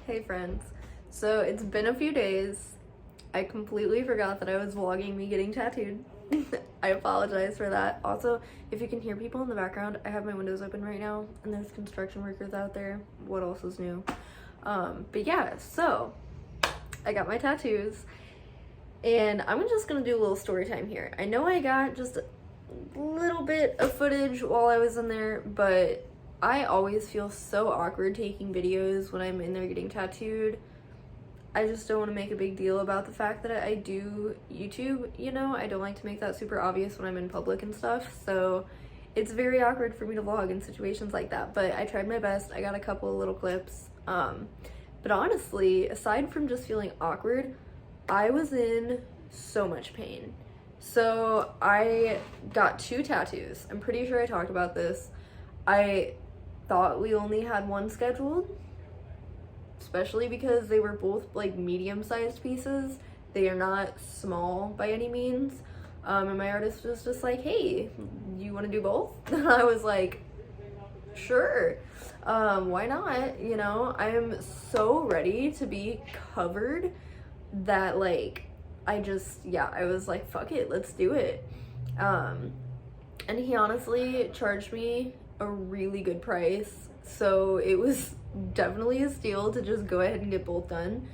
Hey friends, so it's been a few days. I completely forgot that I was vlogging me getting tattooed. I apologize for that. Also, if you can hear people in the background, I have my windows open right now and there's construction workers out there. What else is new? But yeah, so I got my tattoos and I'm just gonna do a little story time here. I know I got just a little bit of footage while I was in there, but I always feel so awkward taking videos when I'm in there getting tattooed. I just don't want to make a big deal about the fact that I do YouTube, you know? I don't like to make that super obvious when I'm in public and stuff, so it's very awkward for me to vlog in situations like that, but I tried my best. I got a couple of little clips. But honestly, aside from just feeling awkward, I was in so much pain. So I got 2 tattoos. I'm pretty sure I talked about this. I thought we only had one scheduled, especially because they were both like medium-sized pieces. They are not small by any means. And my artist was just like, hey, you want to do both? And I was like, sure, why not? You know, I am so ready to be covered that like I was like, fuck it, let's do it. And he honestly charged me a really good price, so it was definitely a steal to just go ahead and get both done.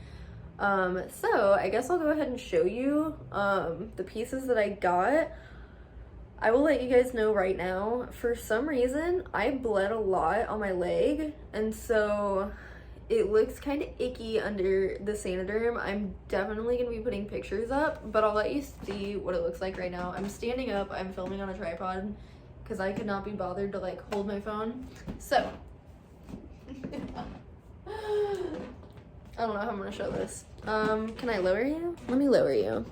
So I guess I'll go ahead and show you the pieces that I got. I will let you guys know right now, for some reason I bled a lot on my leg, and so it looks kind of icky under the Saniderm. I'm definitely gonna be putting pictures up, but I'll let you see what it looks like right now. I'm standing up, I'm filming on a tripod because I could not be bothered to like hold my phone. So I don't know how I'm gonna show this. Can I lower you? Let me lower you.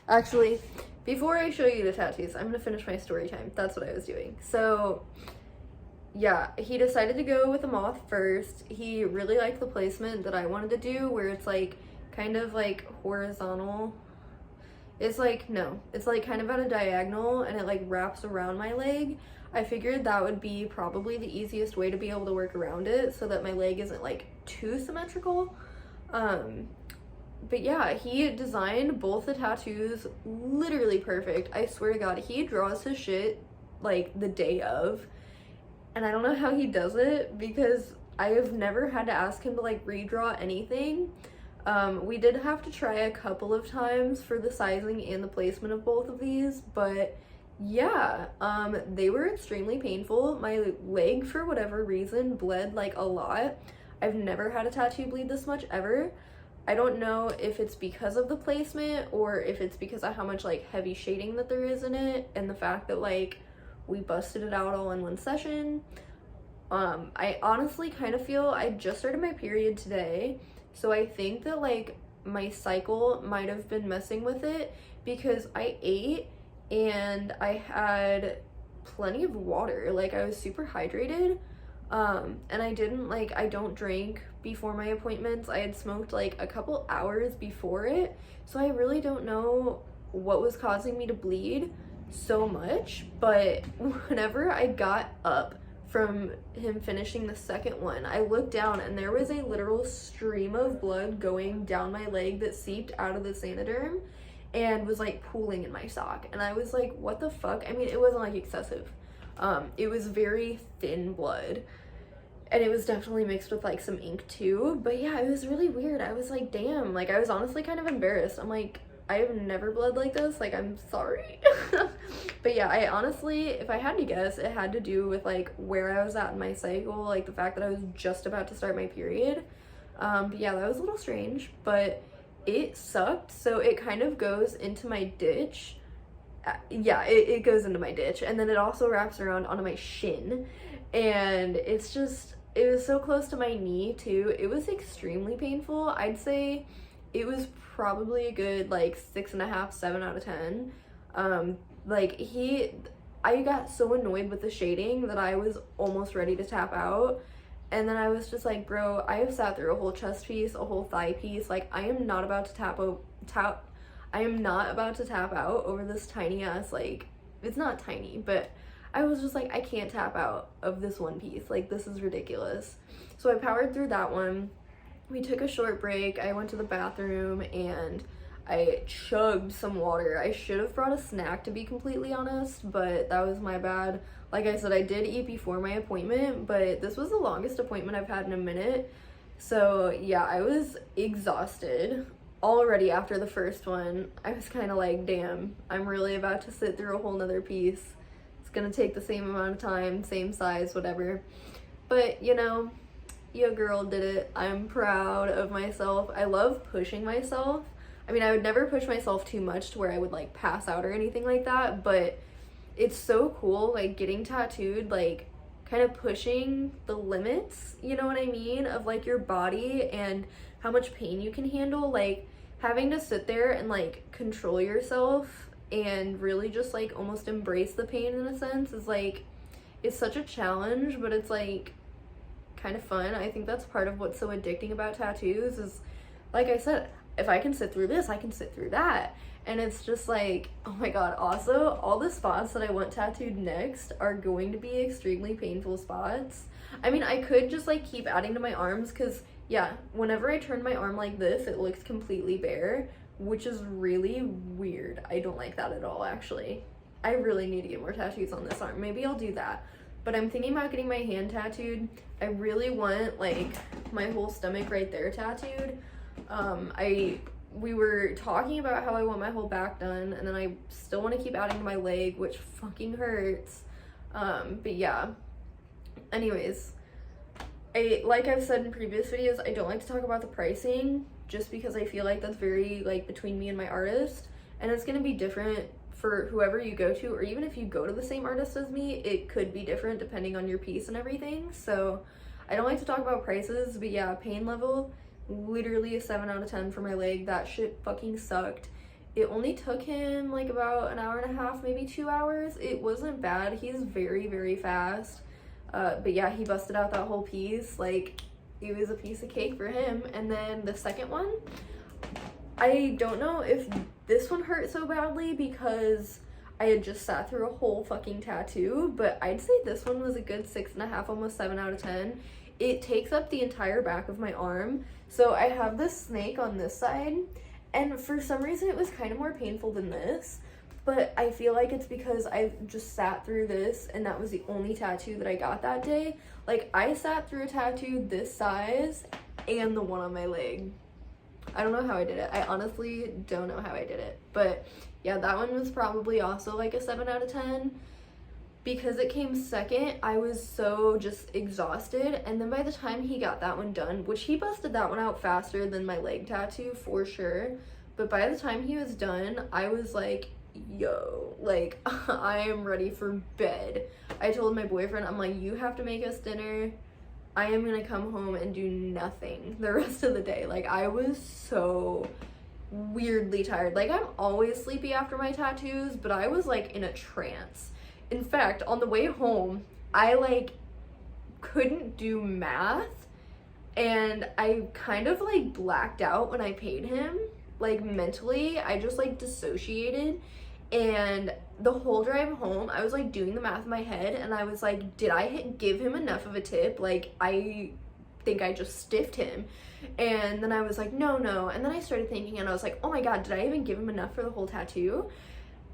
Actually, before I show you the tattoos, I'm gonna finish my story time. That's what I was doing. So yeah, he decided to go with the moth first. He really liked the placement that I wanted to do, where it's like kind of like horizontal. It's like, no, it's like kind of at a diagonal and it like wraps around my leg. I figured that would be probably the easiest way to be able to work around it so that my leg isn't like too symmetrical. But yeah, he designed both the tattoos literally perfect. I swear to God, he draws his shit like the day of. And I don't know how he does it because I have never had to ask him to like redraw anything. We did have to try a couple of times for the sizing and the placement of both of these, but yeah, they were extremely painful. My leg, for whatever reason, bled like a lot. I've never had a tattoo bleed this much ever. I don't know if it's because of the placement or if it's because of how much like heavy shading that there is in it and the fact that like we busted it out all in one session. I honestly kind of feel I just started my period today, so I think that like my cycle might have been messing with it because I ate and I had plenty of water. Like I was super hydrated. And I don't drink before my appointments. I had smoked like a couple hours before it, so I really don't know what was causing me to bleed so much. But whenever I got up from him finishing the second one, I looked down and there was a literal stream of blood going down my leg that seeped out of the Saniderm and was like pooling in my sock, and I was like, what the fuck? I mean, it wasn't like excessive. It was very thin blood and it was definitely mixed with like some ink too, but yeah, it was really weird. I was like, damn, like I was honestly kind of embarrassed. I'm like, I have never bled like this, like I'm sorry. But yeah, I honestly, if I had to guess, it had to do with like where I was at in my cycle, like the fact that I was just about to start my period. But yeah, that was a little strange, but it sucked. So it kind of goes into my ditch. Yeah, it goes into my ditch, and then it also wraps around onto my shin, and it was so close to my knee too. It was extremely painful. I'd say it was probably a good like 6.5, 7 out of 10. I got so annoyed with the shading that I was almost ready to tap out. And then I was just like, bro, I have sat through a whole chest piece, a whole thigh piece. Like, I am not about to tap out over this tiny ass, like, it's not tiny, but I was just like, I can't tap out of this one piece. Like, this is ridiculous. So I powered through that one. We took a short break. I went to the bathroom and I chugged some water. I should have brought a snack, to be completely honest, but that was my bad. Like I said, I did eat before my appointment, but this was the longest appointment I've had in a minute. So yeah, I was exhausted already after the first one. I was kind of like, damn, I'm really about to sit through a whole nother piece. It's gonna take the same amount of time, same size, whatever. But you know, your girl did it. I'm proud of myself. I love pushing myself. I mean, I would never push myself too much to where I would like pass out or anything like that, but it's so cool, like getting tattooed, like kind of pushing the limits, you know what I mean, of like your body and how much pain you can handle. Like having to sit there and like control yourself and really just like almost embrace the pain in a sense is like, it's such a challenge, but it's like kind of fun. I think that's part of what's so addicting about tattoos is, like I said, if I can sit through this, I can sit through that. And it's just like, oh my god. Also, all the spots that I want tattooed next are going to be extremely painful spots. I mean, I could just like keep adding to my arms because yeah, whenever I turn my arm like this, it looks completely bare, which is really weird. I don't like that at all, actually. I really need to get more tattoos on this arm. Maybe I'll do that. But I'm thinking about getting my hand tattooed. I really want like my whole stomach right there tattooed. We were talking about how I want my whole back done, and then I still want to keep adding to my leg, which fucking hurts. But yeah. Anyways, like I've said in previous videos, I don't like to talk about the pricing just because I feel like that's very like between me and my artist, and it's gonna be different for whoever you go to, or even if you go to the same artist as me, it could be different depending on your piece and everything. So I don't like to talk about prices, but yeah, pain level, literally a 7 out of 10 for my leg. That shit fucking sucked. It only took him like about an hour and a half, maybe 2 hours. It wasn't bad. He's very, very fast. But yeah, he busted out that whole piece. Like, it was a piece of cake for him. And then the second one, I don't know if this one hurt so badly because I had just sat through a whole fucking tattoo, but I'd say this one was a good 6.5, almost 7 out of 10. It takes up the entire back of my arm. So I have this snake on this side, and for some reason it was kind of more painful than this, but I feel like it's because I just sat through this and that was the only tattoo that I got that day. Like, I sat through a tattoo this size and the one on my leg. I don't know how I did it. I honestly don't know how I did it. But yeah, that one was probably also like a 7 out of 10. Because it came second, I was so just exhausted. And then by the time he got that one done, which he busted that one out faster than my leg tattoo for sure. But by the time he was done, I was like, yo, like, I am ready for bed. I told my boyfriend, I'm like, you have to make us dinner. I am gonna come home and do nothing the rest of the day. Like, I was so weirdly tired. Like, I'm always sleepy after my tattoos, but I was like in a trance. In fact, on the way home, I like couldn't do math and I kind of like blacked out when I paid him. Like, mentally, I just like dissociated, and the whole drive home, I was like doing the math in my head and I was like, did I give him enough of a tip? Like, I think I just stiffed him. And then I was like, no. And then I started thinking and I was like, oh my god, did I even give him enough for the whole tattoo?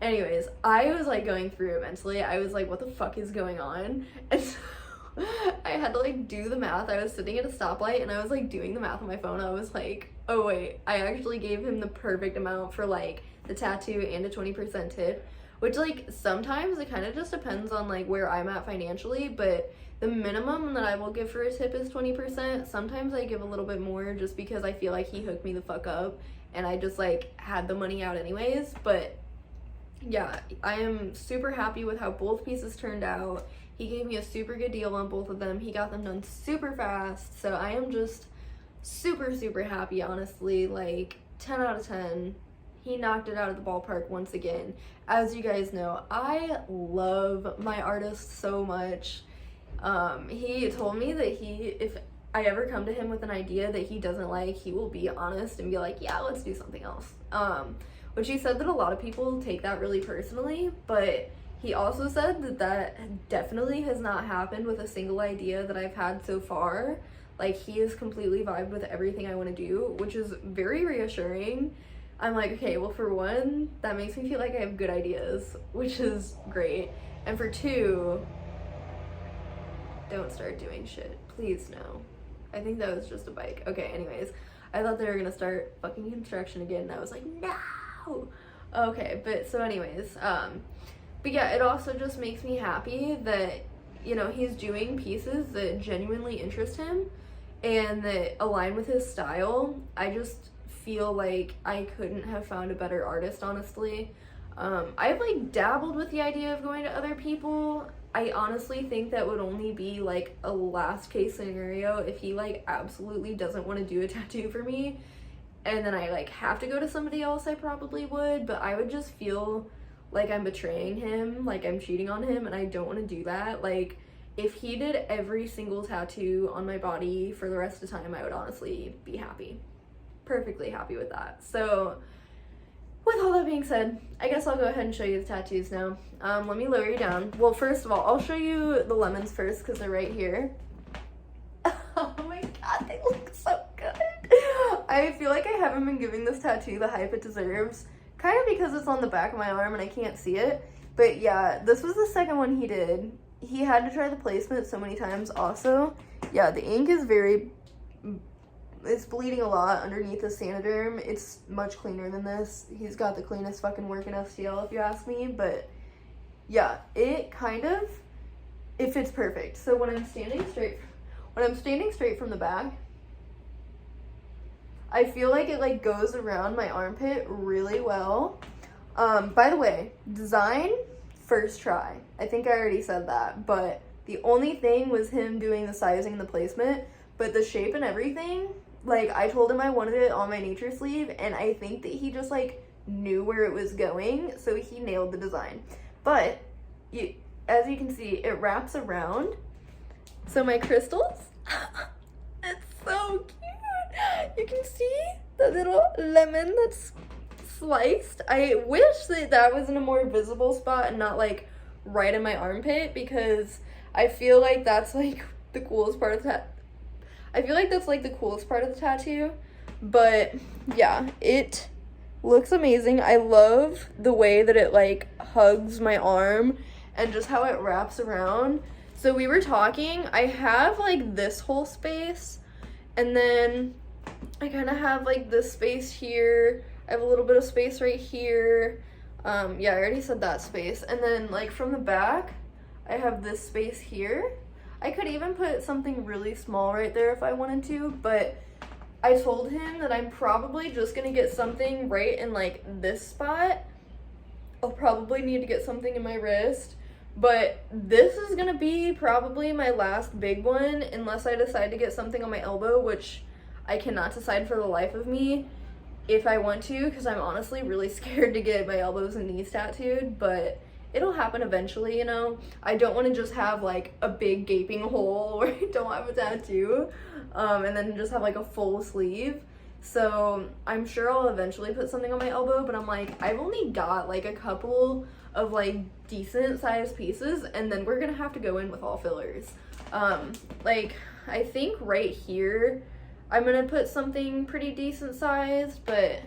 Anyways, I was like going through it mentally. I was like, what the fuck is going on? And so I had to like do the math. I was sitting at a stoplight and I was like doing the math on my phone. I was like, oh wait, I actually gave him the perfect amount for like the tattoo and a 20% tip, which like sometimes it kind of just depends on like where I'm at financially, but the minimum that I will give for a tip is 20%. Sometimes I give a little bit more just because I feel like he hooked me the fuck up and I just like had the money out anyways. But yeah, I am super happy with how both pieces turned out. He gave me a super good deal on both of them. He got them done super fast. So I am just super, super happy, honestly. Like, 10 out of 10. He knocked it out of the ballpark once again. As you guys know, I love my artist so much. He told me that if I ever come to him with an idea that he doesn't like, he will be honest and be like, yeah, let's do something else. Which he said that a lot of people take that really personally, but He also said that that definitely has not happened with a single idea that I've had so far. Like, he is completely vibed with everything I want to do, which is very reassuring. I'm like, okay, well, for one, that makes me feel like I have good ideas, which is great. And for two, don't start doing shit. Please, no. I think that was just a bike. Okay, anyways, I thought they were gonna start fucking construction again, and I was like, no! Okay, but so anyways, but yeah, it also just makes me happy that, you know, he's doing pieces that genuinely interest him and that align with his style. I just feel like I couldn't have found a better artist, honestly. I've like dabbled with the idea of going to other people. I honestly think that would only be like a last case scenario if he like absolutely doesn't want to do a tattoo for me and then I like have to go to somebody else. I probably would, but I would just feel like I'm betraying him, like I'm cheating on him, and I don't want to do that. Like, if he did every single tattoo on my body for the rest of the time, I would honestly be happy. Perfectly happy with that. So, with all that being said, I guess I'll go ahead and show you the tattoos now. Let me lower you down. Well, first of all, I'll show you the lemons first because they're right here. Oh my god, they look so good. I feel like I haven't been giving this tattoo the hype it deserves. Kind of because it's on the back of my arm and I can't see it. But yeah, this was the second one he did. He had to try the placement so many times also. Yeah, the ink is it's bleeding a lot underneath the Saniderm. It's much cleaner than this. He's got the cleanest fucking work in FCL if you ask me. But yeah, it fits perfect. So when I'm standing straight from the back, I feel like it like goes around my armpit really well. By the way, design, first try. I think I already said that, but the only thing was him doing the sizing and the placement, but the shape and everything, like I told him I wanted it on my nature sleeve, and I think that he just like knew where it was going, so he nailed the design. But as you can see, it wraps around. So my crystals, it's so cute. You can see the little lemon that's sliced. I wish that was in a more visible spot and not like right in my armpit, because I feel like that's like the coolest part of the tattoo. But yeah, it looks amazing. I love the way that it like hugs my arm and just how it wraps around. So we were talking, I have like this whole space, and then I kind of have like this space here. I have a little bit of space right here. Yeah, I already said that space. And then like from the back, I have this space here. I could even put something really small right there if I wanted to, but I told him that I'm probably just gonna get something right in like this spot. I'll probably need to get something in my wrist, but this is gonna be probably my last big one unless I decide to get something on my elbow, which I cannot decide for the life of me if I want to, because I'm honestly really scared to get my elbows and knees tattooed, but it'll happen eventually, you know? I don't want to just have like a big gaping hole where I don't have a tattoo, and then just have like a full sleeve. So I'm sure I'll eventually put something on my elbow, but I'm like, I've only got like a couple of like decent sized pieces, and then we're gonna have to go in with all fillers. Like I think right here I'm gonna put something pretty decent sized, but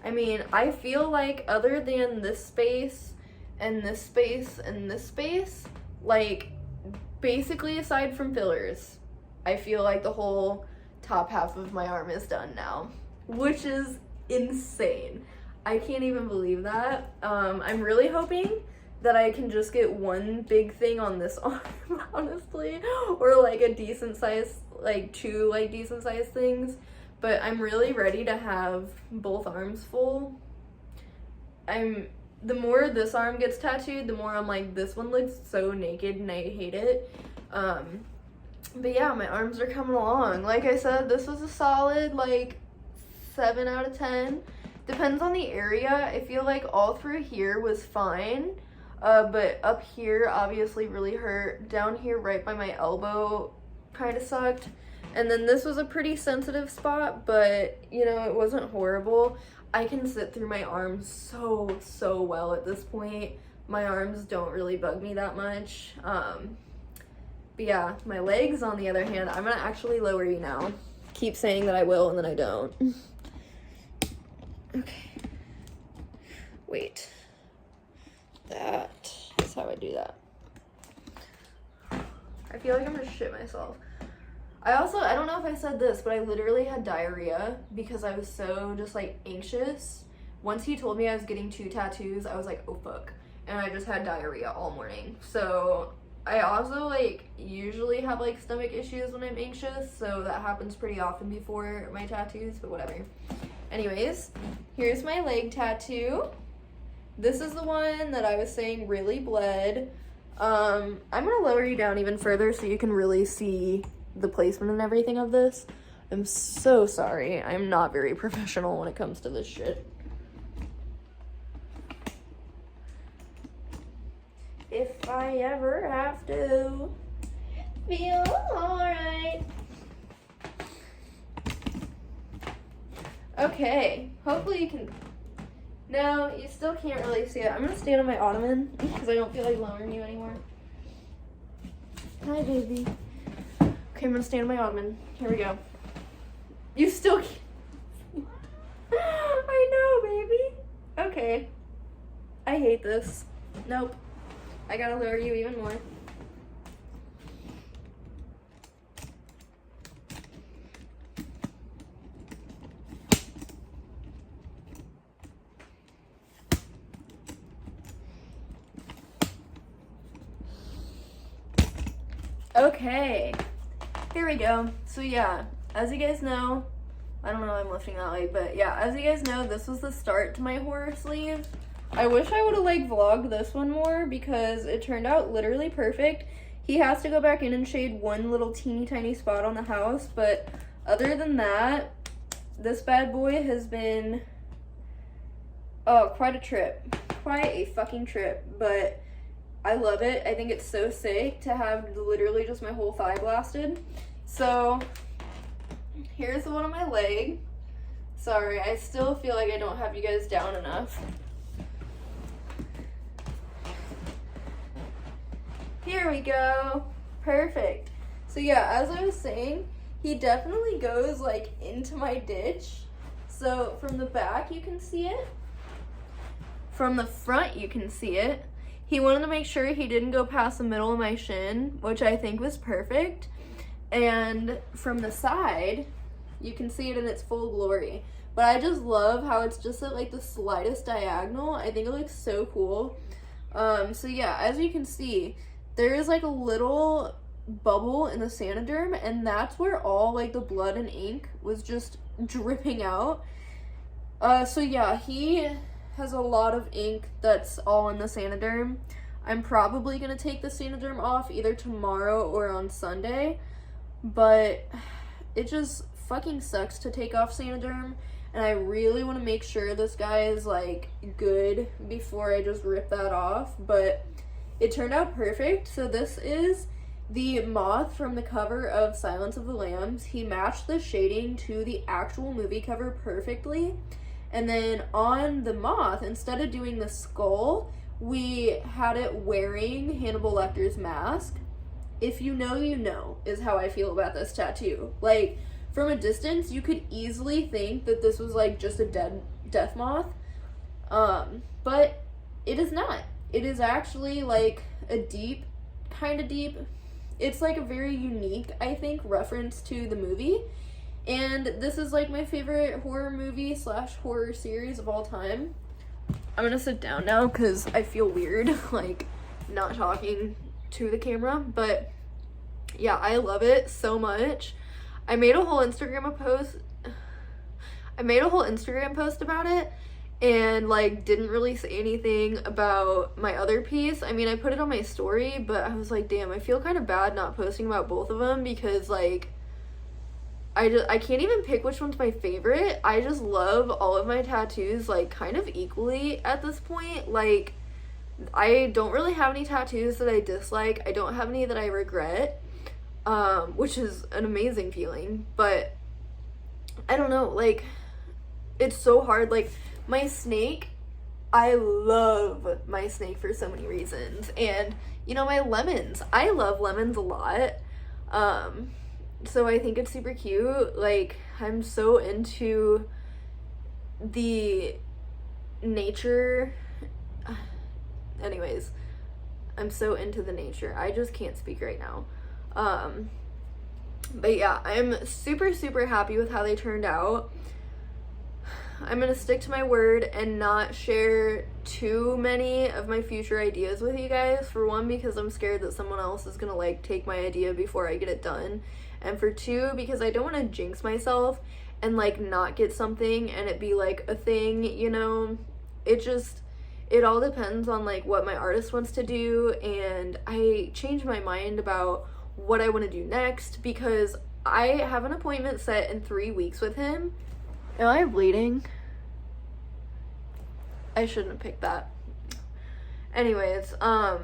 I mean, I feel like other than this space and this space and this space, like basically aside from fillers, I feel like the whole top half of my arm is done now, which is insane. I can't even believe that. I'm really hoping that I can just get one big thing on this arm, honestly, or like a decent size, like two like decent sized things, but I'm really ready to have both arms full. The more this arm gets tattooed, the more I'm like, this one looks so naked and I hate it. But yeah, my arms are coming along. Like I said, this was a solid like 7 out of 10. Depends on the area. I feel like all through here was fine, but up here obviously really hurt. Down here right by my elbow kind of sucked, and then this was a pretty sensitive spot, but you know, it wasn't horrible. I can sit through my arms so well at this point. My arms don't really bug me that much. But yeah, my legs, on the other hand, I'm gonna actually lower you now. Keep saying that I will, and then I don't. Okay. Wait. That is how I do that. I feel like I'm gonna shit myself. I don't know if I said this, but I literally had diarrhea because I was so just like anxious. Once he told me I was getting 2 tattoos, I was like, oh fuck. And I just had diarrhea all morning. So I also like usually have like stomach issues when I'm anxious, so that happens pretty often before my tattoos, but whatever. Anyways, here's my leg tattoo. This is the one that I was saying really bled. I'm gonna lower you down even further so you can really see the placement and everything of this. I'm so sorry. I'm not very professional when it comes to this shit. If I ever have to feel alright. Okay, hopefully you can. No, you still can't really see it. I'm gonna stand on my ottoman because I don't feel like lowering you anymore. Hi, baby. Okay, I'm gonna stand on my ottoman. Here we go. You still can't. I know, baby. Okay. I hate this. Nope. I gotta lower you even more. Okay, here we go. So yeah, as you guys know, I don't know why I'm lifting that leg, but yeah, as you guys know, this was the start to my horror sleeve. I wish I would have like vlogged this one more because it turned out literally perfect. He has to go back in and shade one little teeny tiny spot on the house, but other than that, this bad boy has been, oh, quite a trip. Quite a fucking trip, but I love it. I think it's so sick to have literally just my whole thigh blasted. So here's the one on my leg. Sorry, I still feel like I don't have you guys down enough. Here we go. Perfect. So yeah, as I was saying, he definitely goes like into my ditch. So from the back you can see it. From the front you can see it. He wanted to make sure he didn't go past the middle of my shin, which I think was perfect. And from the side, you can see it in its full glory. But I just love how it's just at like the slightest diagonal. I think it looks so cool. So yeah, as you can see, there is like a little bubble in the Saniderm, and that's where all like the blood and ink was just dripping out. So yeah, he has a lot of ink that's all in the Saniderm. I'm probably gonna take the Saniderm off either tomorrow or on Sunday, but it just fucking sucks to take off Saniderm, and I really want to make sure this guy is like good before I just rip that off. But it turned out perfect. So this is the moth from the cover of Silence of the Lambs. He matched the shading to the actual movie cover perfectly. And then on the moth, instead of doing the skull, we had it wearing Hannibal Lecter's mask. If you know, you know, is how I feel about this tattoo. Like, from a distance, you could easily think that this was like just a death moth. But it is not. It is actually like a deep, kind of deep. It's like a very unique, I think, reference to the movie. And this is like my favorite horror movie / horror series of all time. I'm gonna sit down now because I feel weird, like, not talking to the camera. But yeah, I love it so much. I made a whole Instagram post about it, and like didn't really say anything about my other piece. I mean, I put it on my story, but I was like, damn, I feel kind of bad not posting about both of them because like I can't even pick which one's my favorite. I just love all of my tattoos like kind of equally at this point. Like, I don't really have any tattoos that I dislike. I don't have any that I regret, which is an amazing feeling. But I don't know, like, it's so hard. Like, my snake I love my snake for so many reasons. And, you know, my lemons. I love lemons a lot. So I think it's super cute. Like, I'm so into the nature. Anyways, I'm so into the nature. I just can't speak right now. But yeah, I'm super, super happy with how they turned out. I'm gonna stick to my word and not share too many of my future ideas with you guys. For one, because I'm scared that someone else is gonna like take my idea before I get it done. And for two, because I don't want to jinx myself and like not get something and it be like a thing, you know. It all depends on like what my artist wants to do, and I changed my mind about what I want to do next because I have an appointment set in 3 weeks with him. Am I bleeding? I shouldn't have picked that. Anyways, I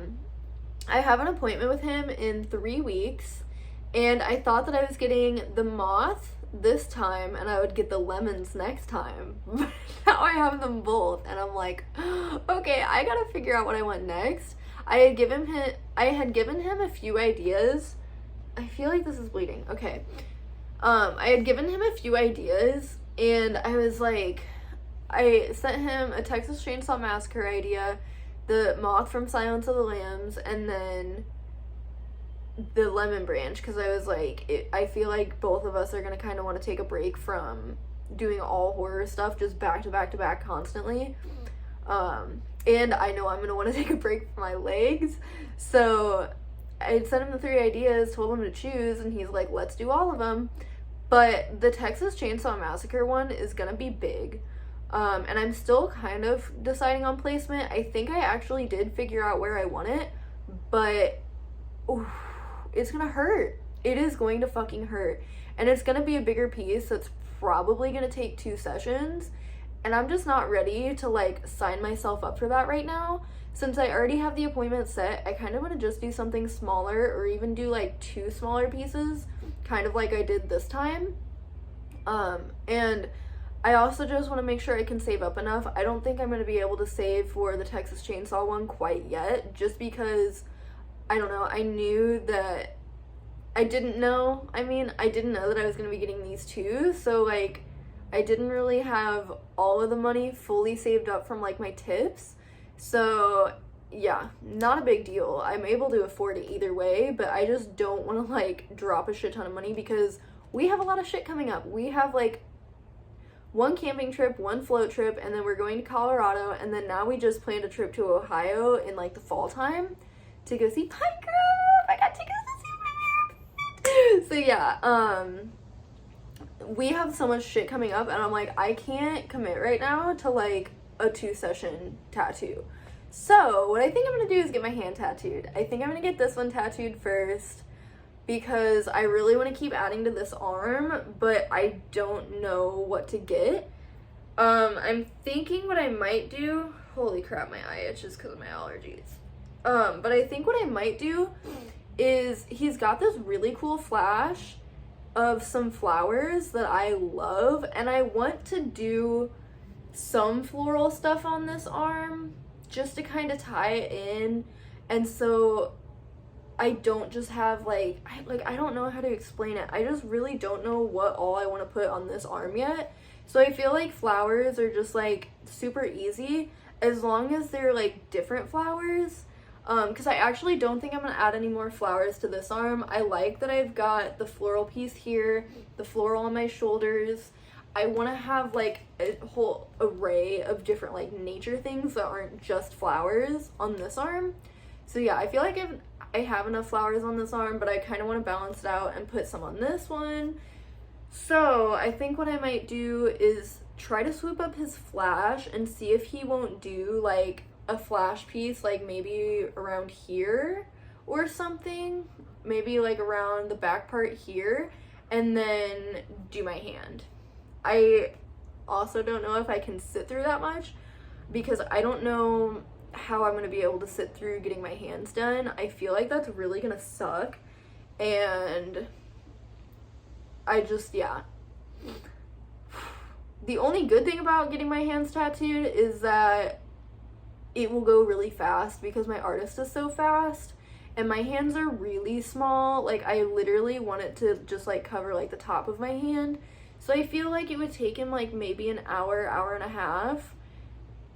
have an appointment with him in 3 weeks, and I thought that I was getting the moth this time and I would get the lemons next time. But now I have them both and I'm like, okay, I gotta figure out what I want next. I had given him a few ideas. I feel like this is bleeding. Okay. I had given him a few ideas, and I was like, I sent him a Texas Chainsaw Massacre idea, the moth from Silence of the Lambs, and then the lemon branch, because I was like, I feel like both of us are going to kind of want to take a break from doing all horror stuff just back to back to back constantly. And I know I'm going to want to take a break from my legs. So I sent him the 3 ideas, told him to choose, and he's like, let's do all of them. But the Texas Chainsaw Massacre one is going to be big. And I'm still kind of deciding on placement. I think I actually did figure out where I want it, but oof, it's gonna hurt. It is going to fucking hurt. And it's gonna be a bigger piece that's probably gonna take 2 sessions. And I'm just not ready to like sign myself up for that right now. Since I already have the appointment set, I kind of want to just do something smaller, or even do like 2 smaller pieces, kind of like I did this time. And I also just want to make sure I can save up enough. I don't think I'm going to be able to save for the Texas Chainsaw one quite yet, just because, I don't know, I didn't know that I was going to be getting these 2, so like, I didn't really have all of the money fully saved up from like my tips. So yeah, not a big deal. I'm able to afford it either way, but I just don't want to like drop a shit ton of money because we have a lot of shit coming up. We have like 1 camping trip, 1 float trip, and then we're going to Colorado, and then now we just planned a trip to Ohio in like the fall time to go see Pine Grove. I got tickets to see Pine. So yeah, we have so much shit coming up, and I'm like, I can't commit right now to like a 2-session tattoo. So what I think I'm gonna do is get my hand tattooed. I think I'm gonna get this one tattooed first because I really want to keep adding to this arm, but I don't know what to get. I'm thinking what I might do, holy crap, my eye itches because of my allergies. But I think what I might do is, he's got this really cool flash of some flowers that I love, and I want to do some floral stuff on this arm just to kind of tie it in, and so I don't just have like I don't know how to explain it. I just really don't know what all I want to put on this arm yet. So I feel like flowers are just like super easy as long as they're like different flowers. Because I actually don't think I'm gonna add any more flowers to this arm. I like that I've got the floral piece here, the floral on my shoulders. I want to have like a whole array of different like nature things that aren't just flowers on this arm. So yeah, I feel like I have enough flowers on this arm, but I kind of want to balance it out and put some on this one. So I think what I might do is try to swoop up his flash and see if he won't do like a flash piece, like maybe around here or something, maybe like around the back part here, and then do my hand. I also don't know if I can sit through that much because I don't know how I'm going to be able to sit through getting my hands done. I feel like that's really going to suck, and I just, yeah. The only good thing about getting my hands tattooed is that it will go really fast because my artist is so fast and my hands are really small. Like, I literally want it to just like cover like the top of my hand. So I feel like it would take him like maybe an hour, hour and a half.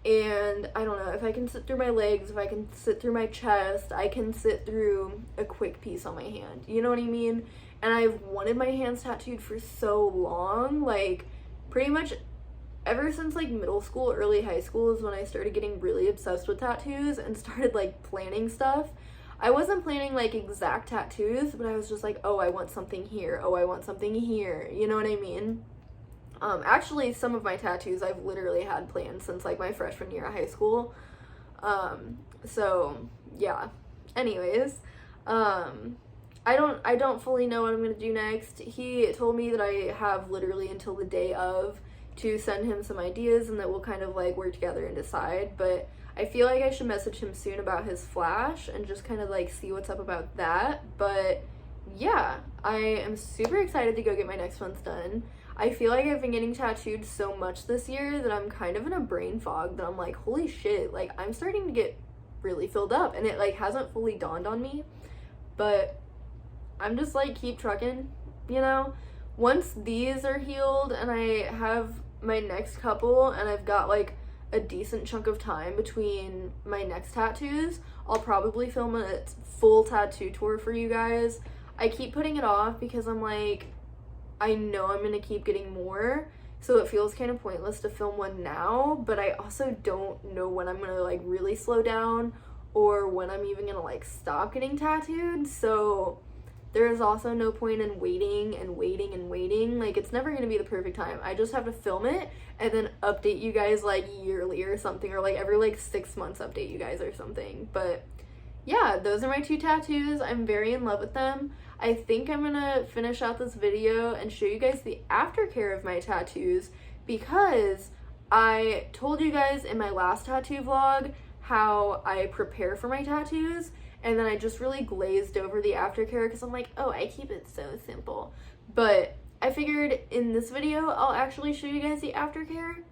And I don't know, if I can sit through my legs, if I can sit through my chest, I can sit through a quick piece on my hand. You know what I mean? And I've wanted my hands tattooed for so long, like pretty much ever since like middle school, early high school is when I started getting really obsessed with tattoos and started like planning stuff. I wasn't planning like exact tattoos, but I was just like, oh, I want something here. Oh, I want something here. You know what I mean? Actually, some of my tattoos I've literally had planned since like my freshman year of high school. So yeah. Anyways, I don't fully know what I'm gonna do next. He told me that I have literally until the day of to send him some ideas and that we'll kind of like work together and decide, but I feel like I should message him soon about his flash and just kind of like see what's up about that. But yeah, I am super excited to go get my next ones done. I feel like I've been getting tattooed so much this year that I'm kind of in a brain fog that I'm like, holy shit, like I'm starting to get really filled up, and it like hasn't fully dawned on me, but I'm just like keep trucking, you know? Once these are healed and I have my next couple and I've got like a decent chunk of time between my next tattoos, I'll probably film a full tattoo tour for you guys. I keep putting it off because I'm like, I know I'm gonna keep getting more, so it feels kind of pointless to film one now, but I also don't know when I'm gonna like really slow down or when I'm even gonna like stop getting tattooed, so there is also no point in waiting and waiting and waiting. Like, it's never gonna be the perfect time. I just have to film it and then update you guys like yearly or something, or like every like 6 months update you guys or something. But yeah, those are my 2 tattoos. I'm very in love with them. I think I'm gonna finish out this video and show you guys the aftercare of my tattoos, because I told you guys in my last tattoo vlog how I prepare for my tattoos, and then I just really glazed over the aftercare because I'm like, oh, I keep it so simple. But I figured in this video I'll actually show you guys the aftercare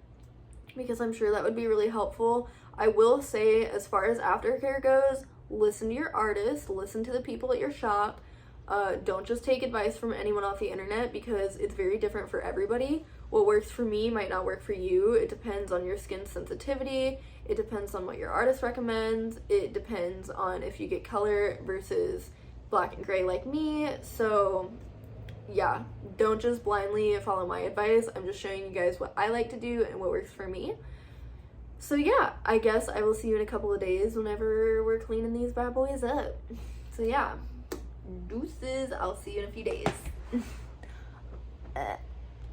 because I'm sure that would be really helpful. I will say, as far as aftercare goes, listen to your artist, listen to the people at your shop. Don't just take advice from anyone off the internet because it's very different for everybody. What works for me might not work for you. It depends on your skin sensitivity. It depends on what your artist recommends. It depends on if you get color versus black and gray like me. So yeah, don't just blindly follow my advice. I'm just showing you guys what I like to do and what works for me. So yeah, I guess I will see you in a couple of days whenever we're cleaning these bad boys up. So yeah, deuces. I'll see you in a few days.